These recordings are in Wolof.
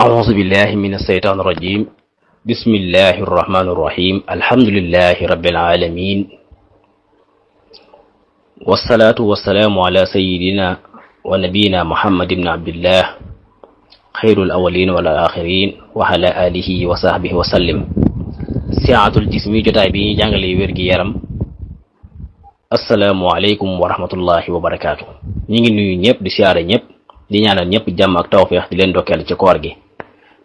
أعوذ بالله من الشيطان الرجيم بسم الله الرحمن الرحيم الحمد لله رب العالمين والصلاة والسلام على سيدنا ونبينا محمد بن عبد الله خير الأولين والآخرين وعلى آله وصحبه وسلم سعة الجسم jotaay bi ñuy jàngale wérgi yaram assalaamu aleykum wa rahmatullahi wa barakaatu. ñi ngi nuyu ñëpp di siyaare ñëpp di ñaanal ñëpp jàmm ak tawfeex di leen dokkeel ci koor gi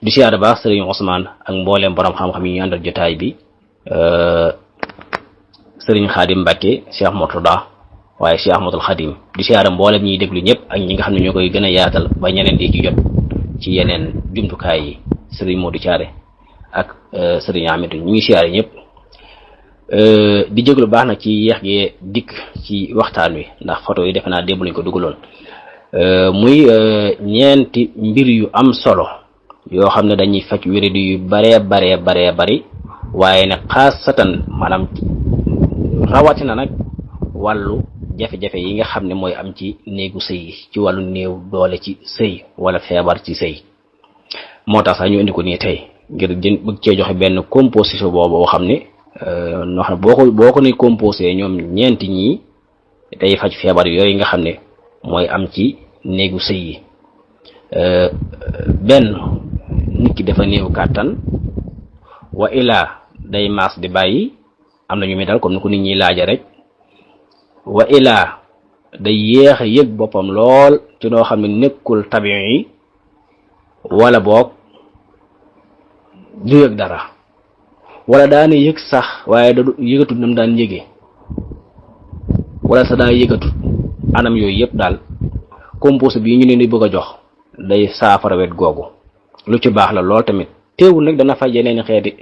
di siyaare baax sëriñ Ousmane ak mbooleem borom xam-xam yi ñu àndal jotaay bi sëriñ Xaadim Mbàkke Cheikh Murtada waaye Cheikh Ahmadul Xadim di siyaare mbooleem ñiy déglu ñëpp ak ñi nga xam ne ñoo koy gën a yaatal ba ñeneen di ci jot ci yeneen jumtukaay yi sëriñ Modou Thiaré ak sëriñ Amidou ñu ngi siyaare ñëpp di jéglu baax nag ci yeex gi dikk ci waxtaan wi ndax photo yi defe naa démb lañ ko dugaloon muy ñeenti mbir yu am solo yoo xam ne dañuy faj wéradi yu baree bari waaye nag xaasatan maanaam rawatina nag wàllu jafe-jafe yi nga xam ne mooy am ci néegu sëy yi ci wàllu néew doole ci sëy wala feebar ci sëy moo tax sax ñu indi ko nii tey ngir bëgg cee joxe benn composition boo xam ne noo xam ne boo ko ni composé ñoom ñeenti ñii day faj feebar yooyu nga xam ne mooy am ci néegu sëy yi benn nit ki dafa néew kàttan wa ilaa day maas di bàyyi am na ñu mi dal comme ni ko nit ñi laaja rek wa ilaa day yéex a yëg boppam lool ci noo xam ne nekkul tabiin yi wala boog du yëg dara wala daana yëg sax waaye da yëgatut nam daan yëgee wala sax daa yëgatut anam yooyu yëpp daal composé bi ñu leen di bëgg a jox day saafara wet googu lu ci baax la lool tamit teewul nag dana faj yeneen xeeti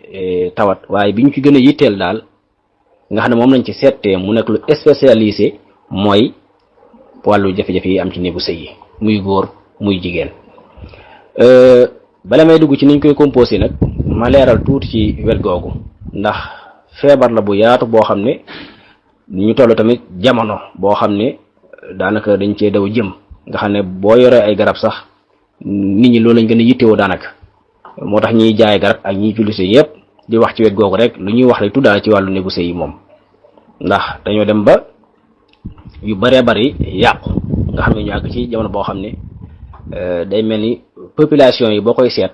tawat waaye bi ñu ci gën a yitteel daal nga xam ne moom lañ ci seetee mu nekk lu spécialisé mooy wàllu jafe-jafe yi am ci néegu sëy yi muy góor muy jigéen bala may dugg ci niñ koy composé nag ma leeral tuuti ci wet googu ndax feebar la bu yaatu boo xam ne ñu toll tamit jamono boo xam ne daanaka dañ cee daw jëm nga xam ne boo yoree ay garab sax nit ñi loolu lañ gën a yittewoo daanaka moo tax ñiy jaay garab ak ñiy publicité yëpp di wax ci wet googu rek lu ñuy wax rek tuddaale ci wàllu néegu sëy yi moom ndax dañoo dem ba yu bëree bëri yàqu nga xam ne ñu àgg ci jamono boo xam ne day mel ni population yi boo koy seet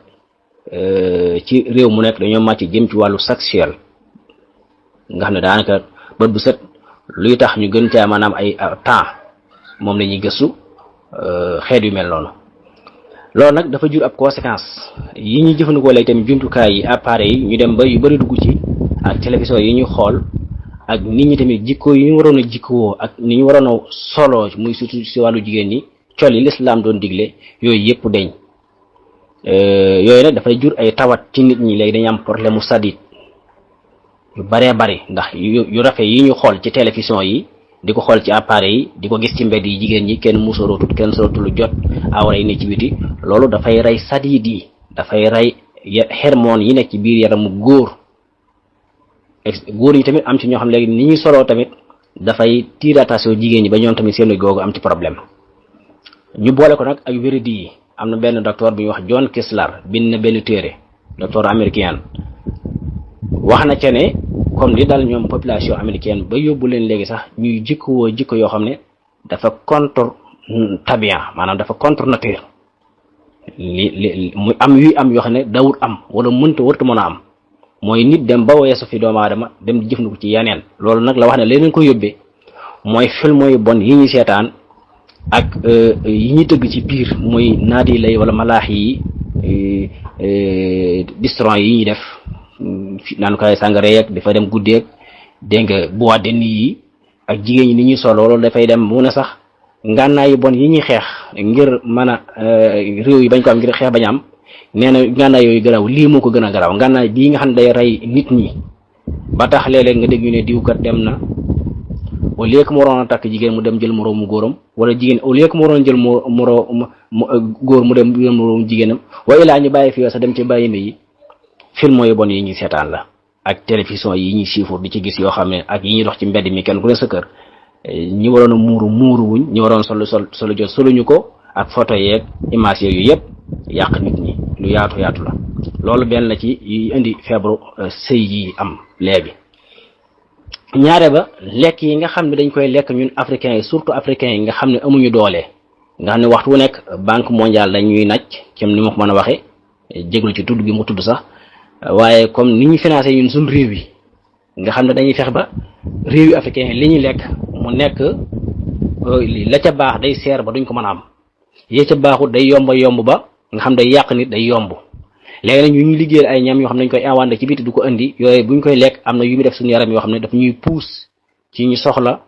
ci réew mu nekk dañoo màcc jëm ci wàllu sexuel nga xam ne daanaka bët bu set luy tax ñu gën caa maanaam ay temps moom la ñuy gëstu xeet yu mel noonu loolu nag dafa jur ab conséquence yi ñuy jëfandikoo lay tamit jumtukaay yi appareil yi ñu dem ba yu bëri dugg ci ak télévision yi ñu xool ak nit ñi tamit jikko yi ñu waroon a jikkoo ak ni ñu waroon a solo muy surtout si wàllu jigéen ñi col yi lislaam doon digle yooyu yëpp deñ yooyu nag dafay jur ay tawat ci nit ñi léegi dañu am problème mu sadit yu baree bari ndax yu rafet yi ñu xool ci télévision yi di ko xool ci appareil yi di ko gis ci mbedd yi jigéen ñi kenn musorotut kenn sorotul lu jot awra yi ne ci biti loolu dafay rey sadit yi dafay rey hormone yi nekk ci biir yaramu góor yi tamit am ci ñoo xam léegi ni ñuy soloo tamit dafay tiratation jigéen ñi ba ñoom tamit seen googu am ci problème ñu boole ko nag ak wéradi yi am na benn docteur bu ñuy wax John Kessler bind na benn téere docteur américain wax na ca ne comme li dal ñoom population américaine ba yóbbu leen léegi sax ñuy jikkoo jikko yoo xam ne dafa contre tabian maanaam dafa contre nature li muy am yuy am yoo xam ne dawut am wala warta mën a am mooy nit dem ba weesu fi doomu aadama dem di jëfandiku ci yeneen loolu nag la wax ne leneen ko yóbbee mooy film yu bon yi ñuy seetaan ak yi ñuy tëgg ci biir muy naadi lay wala malaax yi distron yi ñuy def naan koy sàngara yeeg dafa dem guddeeg dégg nga bois de nuit yi ak jigéen ñi ni ñuy solo loolu dafay dem mu ne sax ngànnaay yu bon yi ñuy xeex ngir mën a réew yi bañ ko am ngir xeex bañ am nee na ngànnaay yooyu garaaw lii moo ko gën a garaaw ngànnaay bii nga xam ne day rey nit ñi ba tax léeg-léeg nga dégg ñu ne diwkat dem na au lieu que mu waroon a takk jigéen mu dem jël moroomu góoram wala jigéen au lieu que mu waroon jël góor mu dem jël moroomu jigéenam wa ilaa ñu bàyyi fi sax dem ci bàyyi yi film yu bon yi ñuy seetaan la ak télévision yi ñuy siifur di ci gis yoo xam ne ak yi ñuy dox ci mbedd mi kenn ku ne sa kër ñi waroon a muuru wuñ ñi waroon solo jot soluñu ko ak photo yeeg image yooyu yëpp yàq nit ñi lu yaatu yaatu la loolu benn la ci yi indi feebaru sëy yi am léegi. ñaare ba lekk yi nga xam ne dañ koy lekk ñun africains yi surtout africains yi nga xam ne amuñu doole nga xam ne waxtu wu nekk banque mondiale dañuy naj ci ni ma ko mën a waxee jéglu ci tudd gi mu tudd sax waaye comme ni ñu financé ñun suñ réew yi nga xam ne dañuy fex ba réew yi africains yi li ñuy lekk mu nekk la ca baax day seer ba duñ ko mën a am yee ca baaxut day yomb ba nga xam day yàq nit day yomb léegi nag ñu liggéeyal ay ñam yoo xam ne dañ koy inventé ci biti du ko indi yooyu buñ koy lekk am na yu muy def suñu yaram yoo xam ne daf ñuy pousse ci ñu soxla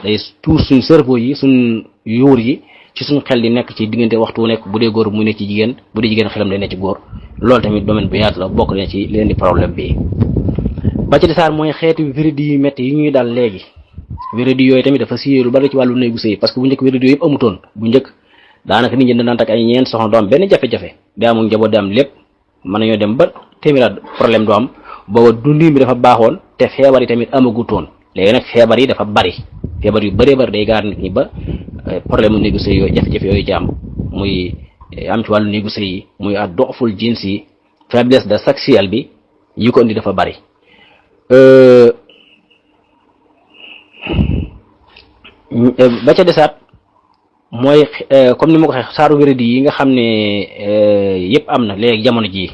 day pousse suñ cerveau yi suñ yuur yi ci suñ xel di nekk ci diggante waxtu nekk bu dee góor mu ne ci jigéen bu dee jigéen xelam day nekk ci góor loolu tamit domaine bu yaatu la bokk na ci leen di problème bi ba ci desaar mooy xeetu wéradi yu métti yi ñuy dal léegi wéradi yooyu tamit dafa siyee lu bari ci wàllu néegu sëy parce que bu njëkk wéradi yooyu yëpp amutoon bu njëkk daanaka nit ñi daan takk ay ñeent soxna doom benn jafe-jafe daa amul njaboot di am lépp mën nañoo dem ba téeméeraat problème du am booba dundin bi dafa baaxoon te feebar yi tamit amagutoon léegi nag feebar yi dafa bari feebar yu bëree bari day gaar nit ñi ba problème mu néegu sëy yooyu jafe-jafe yooyu ci am muy am ci wàllu néegu sëy yi muy ad doful jins yi faiblesse de sexuelle bi yi ko indi dafa bari ba ca desaat mooy comme ni ma ko waxee saaru wéradi yi nga xam ne yëpp am na léegi jamono ji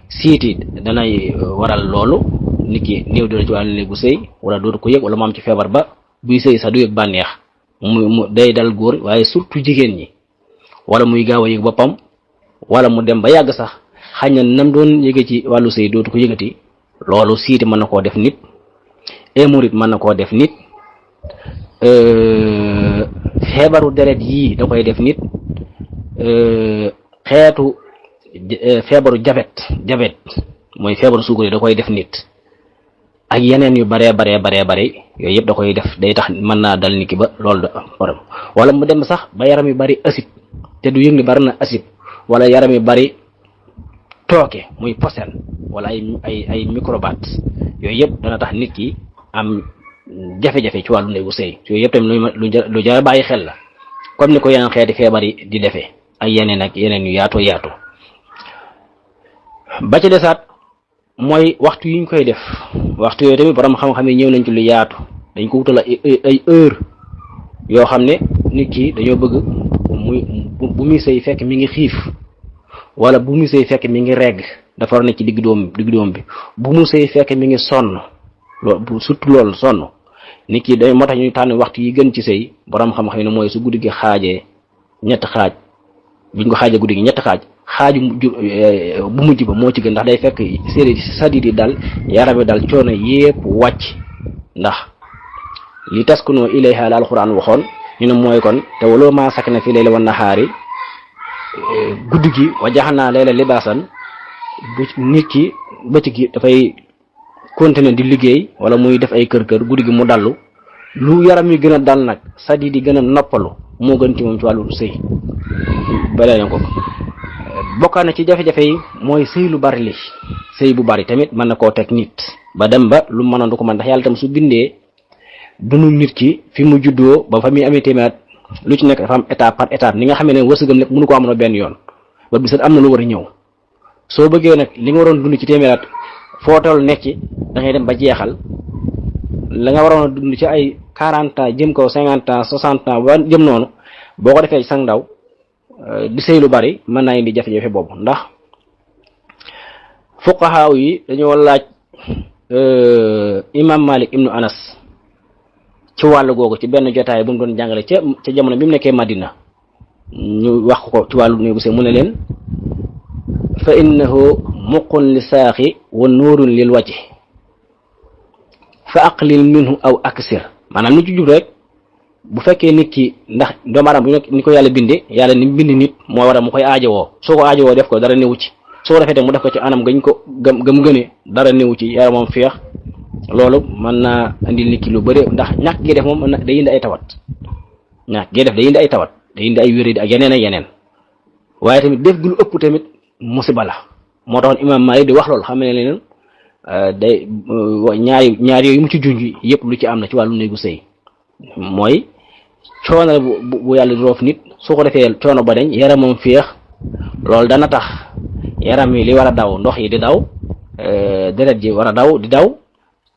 siiti danay waral loolu nit ki néew doole ci wàllu néegu sëy wala dootu ko yëg wala mu am ci feebar ba buy sëy sax du yëg bànneex mu day dal góor waaye surtout jigéen ñi wala muy gaaw a yëg boppam wala mu dem ba yàgg sax xañ na nam doon yëge ci wàllu sëy dootu ko yëgati loolu siiti mën na koo def nit hémorroïde mën na koo def nit feebaru deret yii da koy def nit xeetu feebaru jabet mooy feebaru suukar yi da koy def nit ak yeneen yu bare yooyu yëpp da koy def day tax mën naa dal nit ki ba loolu da problème wala mu dem sax ba yaram yu bari acide te du yëg ni bari na acide wala yaram yu bari tooke muy posen wala ay microbat yooyu yëpp dana tax nit ki am jafe-jafe ci wàllu néegu sëy yooyu yëpp tamit lu jar bàyyi xel la comme ni ko yeneen xeeti feebar yi di defee ak yeneen yu yaatu ba ci desaat mooy waxtu yi ñu koy def waxtu yooyu tamit borom xam-xam yi ñëw nañ ci lu yaatu dañ ko wutal ay heure yoo xam ne nit ki dañoo bëgg bu muy sëy fekk mi ngi xiif wala bu muy sëy fekk mi ngi regg dafa war ne ci digg doom bi bu mu sëy fekk mi ngi sonn loolu surtout loolu sonn nit ki day moo tax ñu tànn waxtu yi gën ci sëy borom xam-xam ne mooy su guddi gi xaajee ñetti xaaj buñ ko xaajee guddi gi ñetti xaaju bu mujj ba moo ci gën ndax day fekk sadid yi dal yaram yi dal coono yépp wàcc ndax li taskunu ilayha la alquran waxoon ñu ne mooy kon te waloo maa sakna fi layli wan nahaari guddi gi wa jaxalnaa layla libaasan bu nit ki bëccëg gi dafay continuer di liggéey wala muy def ay kër guddi gi mu dallu lu yaram yi gën a dal nag sadid yi gën a noppalu moo gën ci moom ci wàllu sëy balee na ko bokkaa na ci jafe-jafe yi mooy sëy lu bari li sëy bu bari tamit mën na koo teg nit ba dem ba lu mënoon du ko mën ndax yàlla tam su bindee dunu nit ki fi mu juddoo ba fa muy amee téeméer lu ci nekk dafa am étape par étape ni nga xamee ne wërsëgam lépp mënu ko amoon benn yoon ba bisat am na lu war a ñëw soo bëggee nag li nga waroon dund ci téeméeraat foo toll nekk ci da ngay dem ba jeexal la nga waroon a dund ci ay 40 ans jëm kaw 50 ans 60 ans ba jëm noonu boo ko defee ci sang ndaw di sëy lu bari mën naa indi jafe-jafe boobu ndax fuqahaa yi dañoo laaj imam Malik ibnu Anas ci wàllu googu ci benn jotaay bu mu doon jàngale ca jamono bi mu nekkee Madina ñu wax ko ci wàllu néegu sëy mu ne leen fa innahu muqun li saaxi wa nuurun lil wajhi fa aqlil minhu aw aksir maanaam ni ci jub rek bu fekkee nit ki ndax doomu aadama bu nekk ni ko yàlla bindee yàlla ni bind nit moo war a mu koy aajowoo soo ko aajowoo def ko dara newu ci soo ko defee tam mu def ko ci anam gañ ko gëm gënee dara newu ci yaramam feex loolu mën naa indil nit ki lu bëri ndax ñàkk gi def moom day indi ay tawat ñàkk gi def day indi ay tawat day indi ay wéradi ak yeneen waaye tamit def gi lu ëpp tamit musiba la moo taxoon imam Maalik di wax loolu xam ne leen day ñaar yooyu mu ci junj yëpp lu ci am na ci wàllu néegu sëy mooy coono bu yàlla di roof nit su ko defee coono ba dañ yaramam féex loolu dana tax yaram yi li war a daw ndox yi di daw deret ji war a daw di daw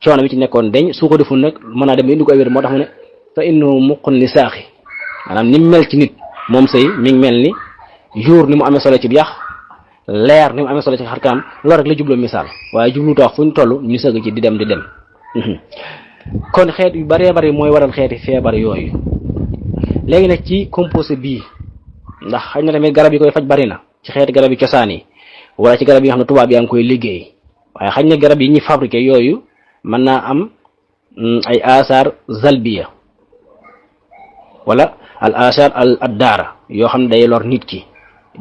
coono bi ci nekkoon deñ su ko deful nag mën naa dem indi ko ay wér moo tax mu ne fa innahu muqun li saaxi maanaam ni mu mel ci nit moom sëy mi ngi mel ni jour ni mu amee solo ci yax leer ni mu amee solo ci xar kanam loolu rek la jubloo misaal waaye jublu toox fu ñu toll ñu sëgg ci di dem kon xeet yu baree bari mooy waral xeeti feebar yooyu léegi nag ci composé bii ndax xëy na tamit garab yi koy faj bari na ci xeeti garab yi cosaan yi wala ci garab yi nga xam ne tubaab yaa ngi koy liggéey waaye xëy na garab yi ñuy fabriqué yooyu mën naa am ay asar zalbiya wala al asar al addaara yoo xam ne day lor nit ki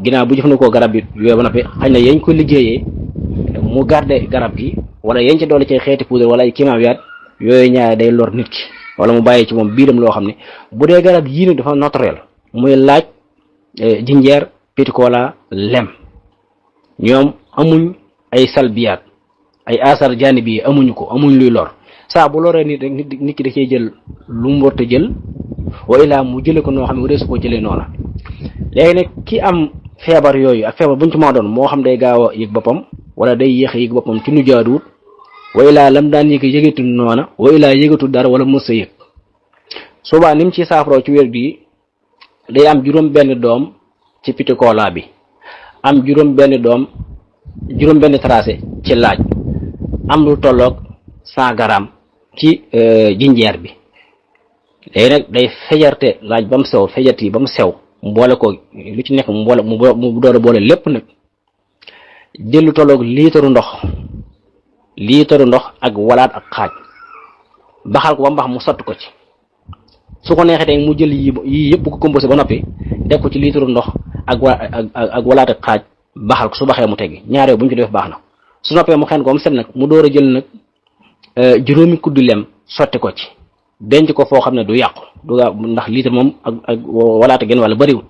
ginnaaw bu jëfandikoo garab yi yooyu ba noppi xëy na yañ ko liggéeyee mu garde garab gi wala yañ ca doole ci xeeti poudre wala ay kimaawiyaat yooyu ñaare day lor nit ki wala mu bàyyi ci moom biiram loo xam ne bu dee garab yii nag dafa naturel muy laaj jinjeer petit cola lem ñoom amuñ ay salbiyaat ay asar jaanibi yi amuñu ko amuñ luy lor saa bu loree nit rek nit ki da cee jël lu mu war a jël wa ilaa mu jëlee ko noo xam ne waree su ko jëlee noona léegi nag ki am feebar yooyu ak feebar buñ ci maa doon moo xam day gaaw a yëg boppam wala day yéex a yëg boppam ci nu jaaduwut wa ilaa lam daan yëg yëgatu noona wa ilaa yëgatu dara wala mës a yëg soobaa ni mu ci saafaroo ci wér gi day am juróom benn doom ci petit cola bi am juróom benn tracé ci laaj am lu tolloog 100 grammes ci jinjeer bi léegi nag day fejarte laaj ba mu sew fejart yi ba mu sew mu boole ko lu ci nekk mu door a boole lépp nag jël lu tolloog liitaru ndox ak walaat ak xaaj baxal ko ba mbax mu sotti ko ci su ko neexee tey mu jël yii yëpp ko composé ba noppi def ko ci liitaru ndox ak walaat ak xaaj baxal ko su baxee mu teggi ñaar bu ñu ko def baax na su noppee mu xen ko mu set nag mu door a jël nag juróomi kuddu lem sotti ko ci denc ko foo xam ne du yàqu du gaaw ndax litre moom ak walaata genn wàlla bariwul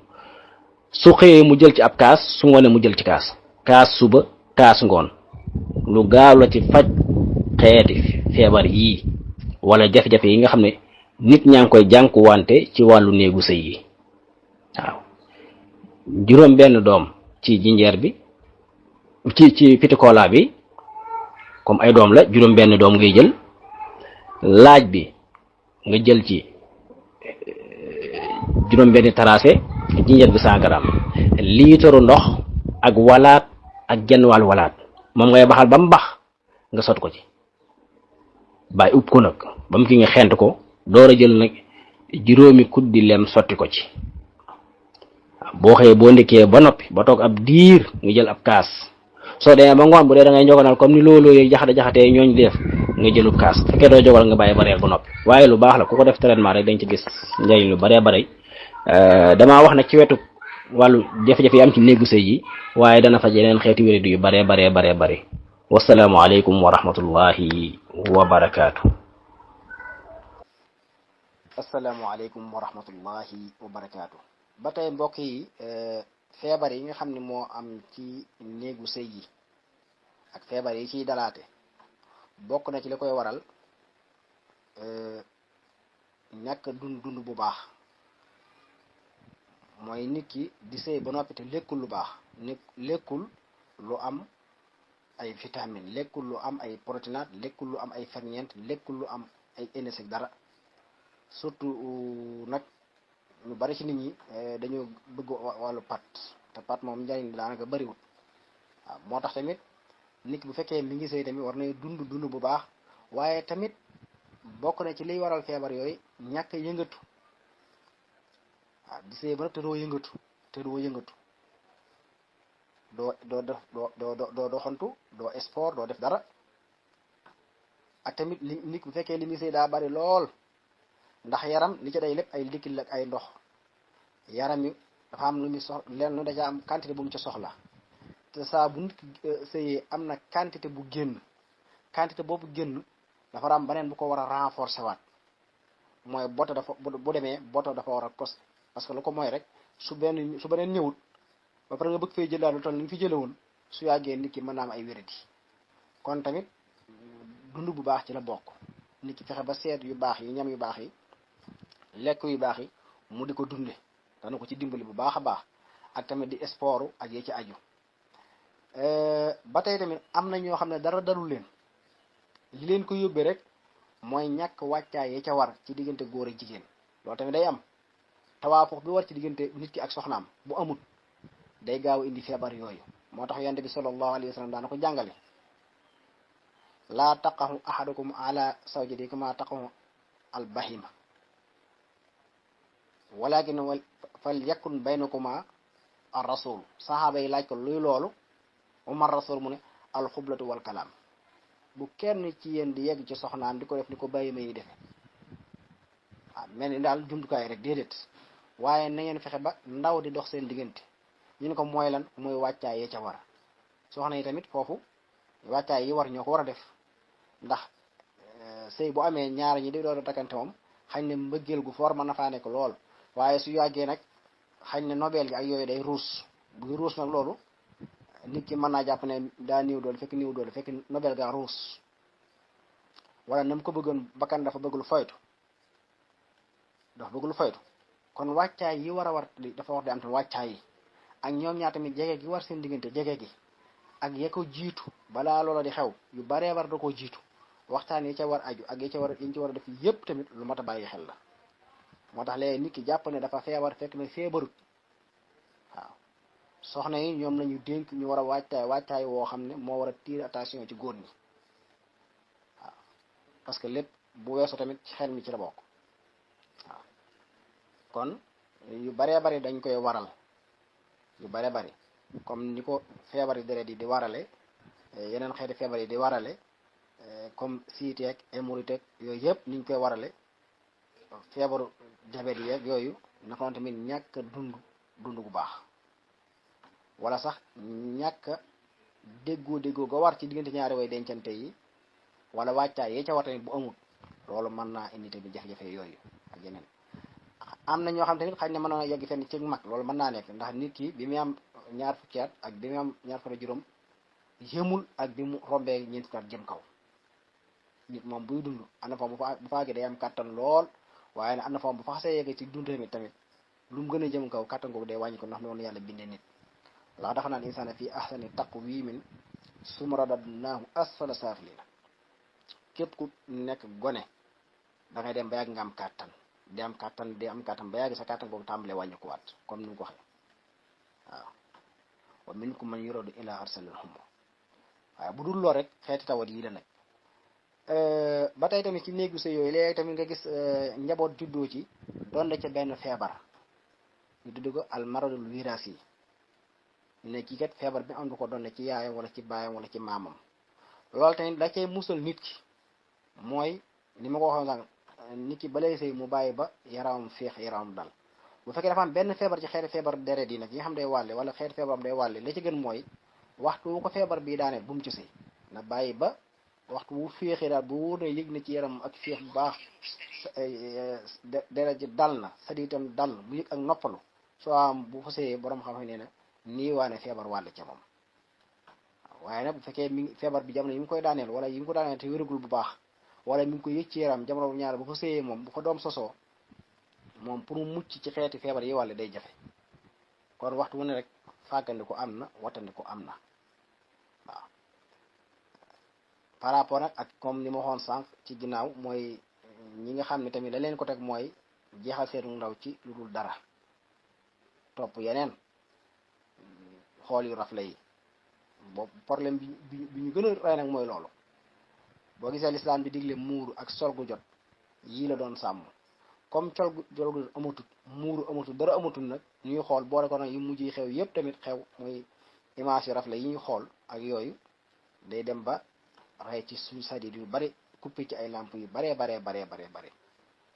su xëyee mu jël ci ab kaas su ngoonee mu jël ci kaas suba kaas ngoon lu gaaw la ci faj xeeti feebar yii wala jafe-jafe yi nga xam ne nit ñaa ngi koy jànkuwante ci wàllu néegu sëy yi waaw juróom benn doom ci jinjeer bi ci petit cola bi comme ay doom la juróom benn doom ngay jël laaj bi nga jël ci juróom benn tracé jinjeer bi 100 grammes liitaru ndox ak walaat ak genn wàll walaat moom ngay baxal ba mu bax nga sot ko ci bàyyi upp ko nag ba mu ki nga xent ko door a jël nag juróomi kuddi lem sotti ko ci boo xëyee boo ndekkee ba noppi ba toog ab diir nga jël ab kaas soo demee ba ngoon bu dee da ngay njogonal comme ni looloo yooyu jaxatee ñooñ def nga jëlub kaas fekkee doo jogal nga bàyyi ba reer ba noppi waaye lu baax la ku ko def traitement rek dañ ci gis njëriñ lu baree bare damaa wax nag ci wetu wàllu jafe-jafe yi am ci néegu sëy yi waaye dana faj yeneen xeeti wéradi yu baree bare wasalaamu aleykum wa rahmatullahi wa barakaatu. asalaamaaleykum wa rahmatullahi wa barakaatu. ba tey mbokk yi feebar yi nga xam ne moo am ci néegu sëy yi ak feebar yi ciy dalaate bokk na ci li koy waral ñàkk dund bu baax mooy nit ki di sëy ba noppi te lekkul lu baax lekkul lu am ay vitamine lekkul lu am ay protéinate lekkul lu am ay ferñeent lekkul lu am ay énergie dara surtout nag ñu bari ci nit ñi dañoo bëgg wàllu pat te pat moom njariñ daanaka bariwul waaw moo tax tamit nit bu fekkee mi ngi sëy tamit war na dund bu baax waaye tamit bokk na ci liy waral feebar yooyu ñàkk yëngatu waaw di sëy ba nag te doo yëngatu doo doxantu doo sport doo def dara ak tamit nit bu fekkee li muy sëy daa bari lool ndax yaram li ci day lépp ay liquide ak ay ndox yaram yi dafa am lu muy leen lu daca am quantité bu mu ci soxla te saa bu nit sëyee am na quantité bu génn quantité boobu génn dafa am beneen bu ko war a renforcer waat mooy bota dafa bu demee bota dafa war a kos parce que lu ko mooy rek su beneen ñëwut ba pare nga bëgg fay jëlaat lu toll ni nga fi jële woon su yàggee nit ki mën naa am ay wéradi kon tamit dund bu baax ci la bokk nit ki fexe ba seet yu baax yi ñam yu baax yi lekk yu baax yi mu di ko dunde dana ko ci dimbali bu baax a baax ak tamit di sport ak yee ci aju ba tey tamit am na ñoo xam ne dara darul leen li leen ko yóbbee rek mooy ñàkk wàccaay ya ca war ci diggante góor ak jigéen loolu tamit day am tawaafux bi war ci diggante nit ki ak soxnaam bu amul day gaaw indi feebar yooyu moo tax yonent bi sallallahu alayhi wa sallam daana ko jàngale laa taqahu ahadukum ala zawjati kama taqahu al bahima walakin fal yakun baynakuma ar rasul saxaaba yi laaj ko luy loolu umar rasul mu ne al xublatu wal kalaam bu kenn ci yéen di yegg ci soxnaam di ko def ni ko bàyyi may defe waaw mel ni daal jumtukaay rek déedéet waaye na ngeen fexe ba ndaw di dox seen diggante ñu ne ko mooy lan mooy wàccaay yee ca war soxna yi tamit foofu wàccaay yi war ñoo ko war a def ndax sëy bu amee ñaar ñi di doon takkante moom xañ ne mbëggeel gu foor mën na faa nekk lool waaye su yàggee nag xañ ne nobel gi ak yooyu day ruus bu ruus nag loolu nit ki mën naa jàpp ne daa niiw doole fekk niiw doole fekk nobel ga ruus wala na mu ko bëggoon bakkan dafa bëgg lu foytu kon wàccaay yi war a war dafa war di am tam wàccaay yi ak ñoom ñaar tamit jege gi war seen diggante jege gi ak ya ko jiitu balaa loola di xew yu baree war da koo jiitu waxtaan yi ca war aju ak yi ca war yi ci war a def yépp tamit lu mat a bàyyi xel la moo tax léegi nit ki jàpp ne dafa feebar fekk ne feebarut waaw soxna yi ñoom lañu dénk ñu war a wàccaay woo xam ne moo war a tiir attention ci góor ñi waaw parce que lépp bu weesoo tamit ci xel mi ci la bokk waaw kon yu baree bari dañ koy waral yu baree bari comme ni ko feebar yi deret yi di warale yeneen xeeti feebar yi di warale comme siiti ak hémorroïde ak yooyu yëpp niñ koy warale feebaru diabète yi ak yooyu naka noonu tamit ñàkk dund gu baax wala sax ñàkk déggoo ga war ci diggante ñaari way dencante yi wala wàccaay yee ca war tamit bu amul loolu mën naa indi tamit jafe-jafe yooyu ak yeneen am na ñoo xam tamit xañ ne mën na yegg fenn ci mag loolu mën naa nekk ndax nit ki bi mu am ñaar fukki at ak bi mu am ñaar fukki at juróom yëmul ak bi mu rombee ñeent fukki at jëm kaw nit moom buy dund am na foofu bu faagee day am kàttan lool waaye nag am na foofu bu fa xasee yegg ci dund tamit lu mu gën a jëm kaw kàttan googu day wàññi ko ndax noonu yàlla bindee nit ndax dafa naan insaana fii ahsani taqwiimin summa radadnaahu asfala saafiliina képp ku nekk gone da ngay dem ba yàgg nga am kàttan di am kàttan ba yàgg sa kàttan googu tàmbalee wàññi ko waat comme ni mu ko waxee waaw wa minkum man yuradu ila arsalil humma waaye bu dul lool rek xeeti tawat yi la nag ba tey tamit ci néegu sëy yooyu léegi tamit nga gis njaboot juddoo ci doon ca benn feebar ñu tudd ko al maradul wirasi yi ne kii kat feebar bi am du ko doon ci yaayam wala ci baayam wala ci maamam loolu tamit da cay musal nit ki mooy ni ma ko waxoon sànq nit ki balay sëy mu bàyyi ba yaramam féex yaramam dal bu fekkee dafa am benn feebar ci xeeti feebar deret yi nag yi nga xam day wàlle wala xeeti feebaram day wàlle la ci gën mooy waxtu wu ko feebar bii daaneel bu mu ci sëy na bàyyi ba waxtu wu féexee daal bu wóor ne yëg na ci yaram ak féex bu baax deret ji dal na sadi itam dal bu yëg ak noppalu soo am bu fa sëyee borom xam-xam nee na nii waane feebar wàll ca moom waaye nag bu fekkee mi feebar bi jamono yi mu koy daaneel wala yi mu ko daaneel te wéragul bu baax wala mi ngi koy yëg ci yaram jamono bu ñaar bu fa sëyee moom bu fa doom sosoo moom pour mu mucc ci xeeti feebar yi wàlle day jafe kon waxtu wu ne rek fàggandiku am na wattandiku am na waaw par rapport nag ak comme ni ma waxoon sànq ci ginnaaw mooy ñi nga xam ne tamit la leen ko teg mooy jeexal seenu ndaw ci lu dul dara topp yeneen xool yu rafle yi boobu problème bi ñu gën a rey nag mooy loolu boo gisee lislaam bi digle muuru ak sol gu jot yii la doon sàmm comme col gu jot amatut muuru amatut dara amatul nag ñuy xool boole ko nag yu mujj yi xew yépp tamit xew mooy image yu rafle yi ñuy xool ak yooyu day dem ba rey ci suñu sadid yu bari coupé ci ay lamp yu baree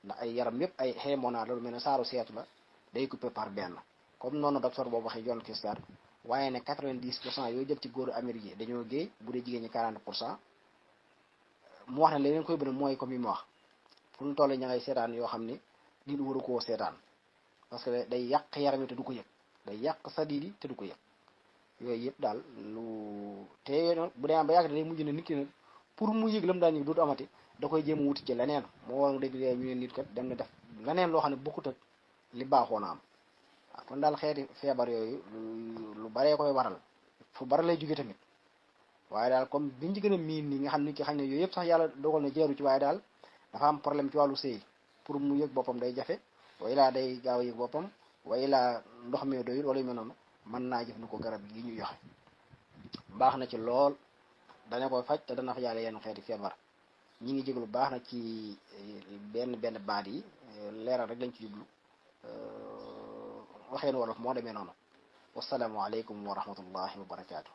ndax ay yaram yépp ay xeemoonaa loolu mel ne saaru seetu la day coupé par benn comme noonu docteur boobu waxee John Kister waaye ne 90% yooyu jëm ci góoru Amérique yi dañoo géey bu dee jigéen ñi 40% mu wax ne leneen koy bëri mooy comme yi mu wax fu ñu toll ña ngay seetaan yoo xam ne nit waru koo seetaan parce que day yàq yaram yi te du ko yëg day yàq sadid yi te du ko yëg yooyu yëpp daal lu te bu dee ba yàgg day mujj ne nit ki nag pour mu yëg lam daan yëg dootu amati da koy jéem a wuti ci leneen moo war nga dégg ñu ne nit kat dem na def leneen loo xam ne bokkut ak li baaxoon a am waaw kon daal xeeti feebar yooyu lu baree koy waral fu bari lay jóge tamit waaye daal comme biñ ci gën a miin nii nga xam ni ki xam ne yooyu yëpp sax yàlla dogal na jeeru ci waaye daal dafa am problème ci wàllu sëy pour mu yëg boppam day jafe way laa day gaaw a yëg boppam way laa ndox mi doyul wala yu mel noonu mën naa jëfandikoo garab gi ñu joxe baax na ci lool dana koy faj te dana fa yàlla yenn xeeti feebar ñi ngi jéglu baax na ci benn baat yi leeral rek lañ ci jublu waxeen wolof moo demee noonu wasalaamu aleykum wa rahmatullahi wa barakaatu